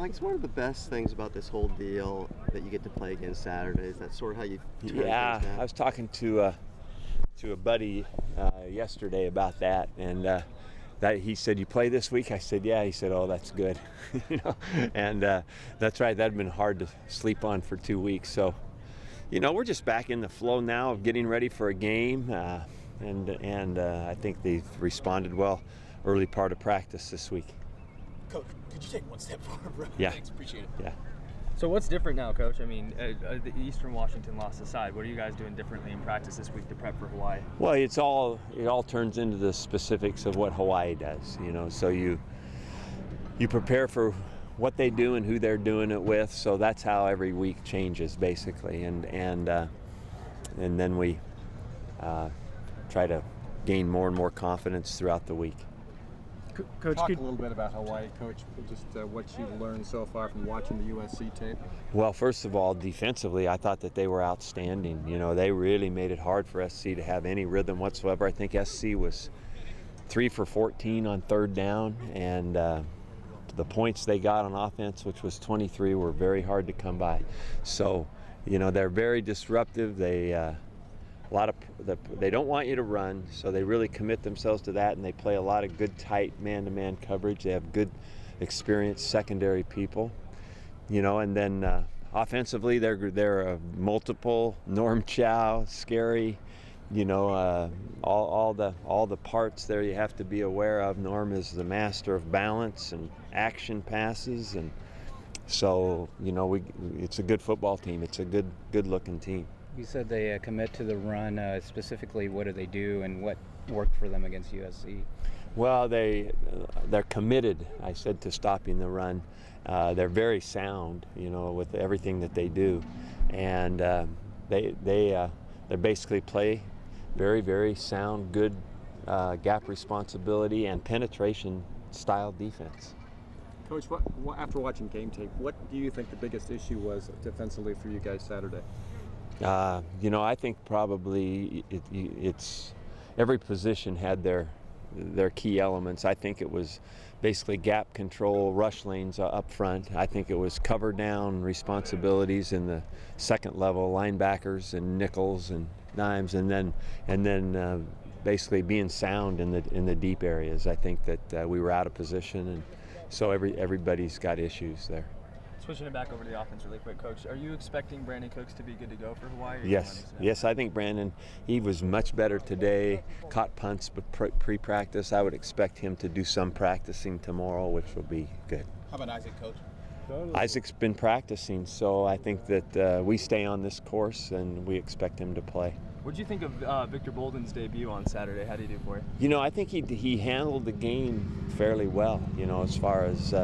Mike's one of the best things about this whole deal that you get to play again Saturdays. That's sort of how you turn things Yeah, now. I was talking to a buddy yesterday about that, and that he said, "You play this week?" I said, "Yeah." He said, "Oh, that's good." And that's right. That'd been hard to sleep on for 2 weeks. So, we're just back in the flow now of getting ready for a game, and I think they've responded well early part of practice this week. Coach, could you take one step forward, bro? Yeah. Thanks, appreciate it. Yeah. So what's different now, Coach? I mean, the Eastern Washington loss aside, what are you guys doing differently in practice this week to prep for Hawaii? Well, it all turns into the specifics of what Hawaii does. So you prepare for what they do and who they're doing it with. So that's how every week changes, basically, and then we try to gain more and more confidence throughout the week. Coach, talk a little bit about Hawaii, Coach, just what you've learned so far from watching the USC tape. Well, first of all, defensively, I thought that they were outstanding. They really made it hard for SC to have any rhythm whatsoever. I think SC was 3 for 14 on third down, and the points they got on offense, which was 23, were very hard to come by. So, they're very disruptive. They they don't want you to run, so they really commit themselves to that, and they play a lot of good, tight man-to-man coverage. They have good, experienced secondary people, and then offensively, they're multiple. Norm Chow, scary, all the parts there you have to be aware of. Norm is the master of balance and action passes, and so it's a good football team. It's a good-looking team. You said they commit to the run. Specifically, what do they do, and what worked for them against USC? Well, they're committed, I said, to stopping the run. They're very sound, with everything that they do, and they basically play very, very sound, good gap responsibility and penetration style defense. Coach, after watching game tape, what do you think the biggest issue was defensively for you guys Saturday? I think probably it's every position had their key elements. I think it was basically gap control, rush lanes up front. I think it was cover down responsibilities in the second level, linebackers and nickels and dimes, and then basically being sound in the deep areas. I think that we were out of position, and so everybody's got issues there. Switching it back over to the offense really quick, Coach. Are you expecting Brandon Cooks to be good to go for Hawaii? Yes, I think Brandon, he was much better today, caught punts but pre-practice. I would expect him to do some practicing tomorrow, which will be good. How about Isaac, Coach? Isaac's been practicing, so I think that we stay on this course and we expect him to play. What did you think of Victor Boldin's debut on Saturday? How did he do for you? I think he handled the game fairly well, as far as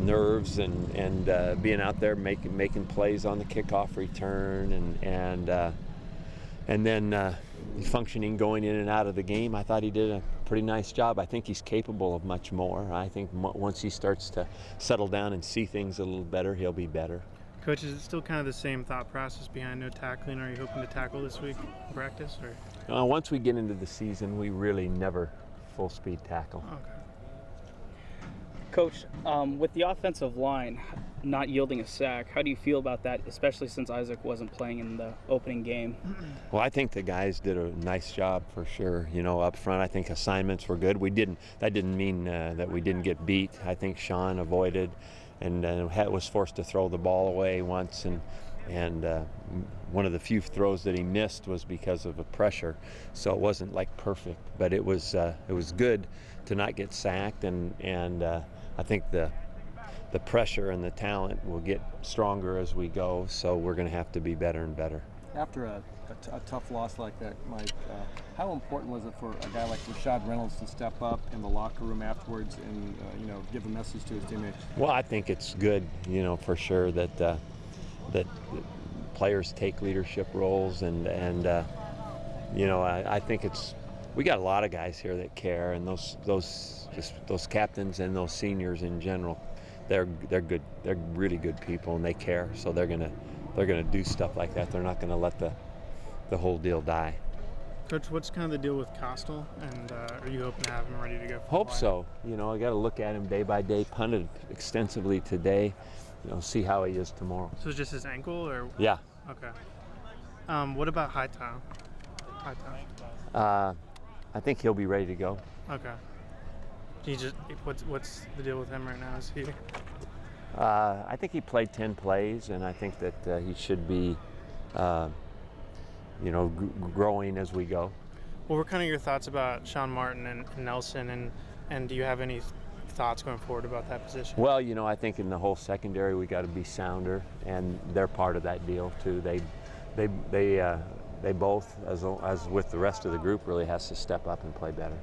nerves and being out there making plays on the kickoff return and then functioning going in and out of the game. I thought he did a pretty nice job. I think he's capable of much more. I think once he starts to settle down and see things a little better, he'll be better. Coach, is it still kind of the same thought process behind no tackling? Are you hoping to tackle this week in practice? Or? Once we get into the season, we really never full speed tackle. Okay. Coach, with the offensive line not yielding a sack, how do you feel about that, especially since Isaac wasn't playing in the opening game? Well, I think the guys did a nice job for sure. Up front, I think assignments were good. That didn't mean that we didn't get beat. I think Sean avoided and was forced to throw the ball away once, and one of the few throws that he missed was because of a pressure. So it wasn't like perfect, but it was good to not get sacked, and I think the pressure and the talent will get stronger as we go, so we're going to have to be better and better. After a tough loss like that, Mike, how important was it for a guy like Rashad Reynolds to step up in the locker room afterwards and give a message to his teammates? Well, I think it's good, for sure that players take leadership roles, and I think we got a lot of guys here that care, and those captains and those seniors in general, they're good. They're really good people, and they care. So they're gonna do stuff like that. They're not gonna let the whole deal die. Coach, what's kind of the deal with Costal, and are you hoping to have him ready to go? For Hope Hawaii? so. You know, I got to look at him day by day. Punted extensively today. You know, see how he is tomorrow. So it's just his ankle, or Yeah. okay. What about Hightower? I think he'll be ready to go. Okay. He just what's the deal with him right now? Is he? I think he played 10 plays, and I think that he should be, you know, growing as we go. What were kind of your thoughts about Sean Martin and Nelson, and do you have any thoughts going forward about that position? Well, you know, I think in the whole secondary we got to be sounder, and they're part of that deal too. They both, as with the rest of the group, really has to step up and play better.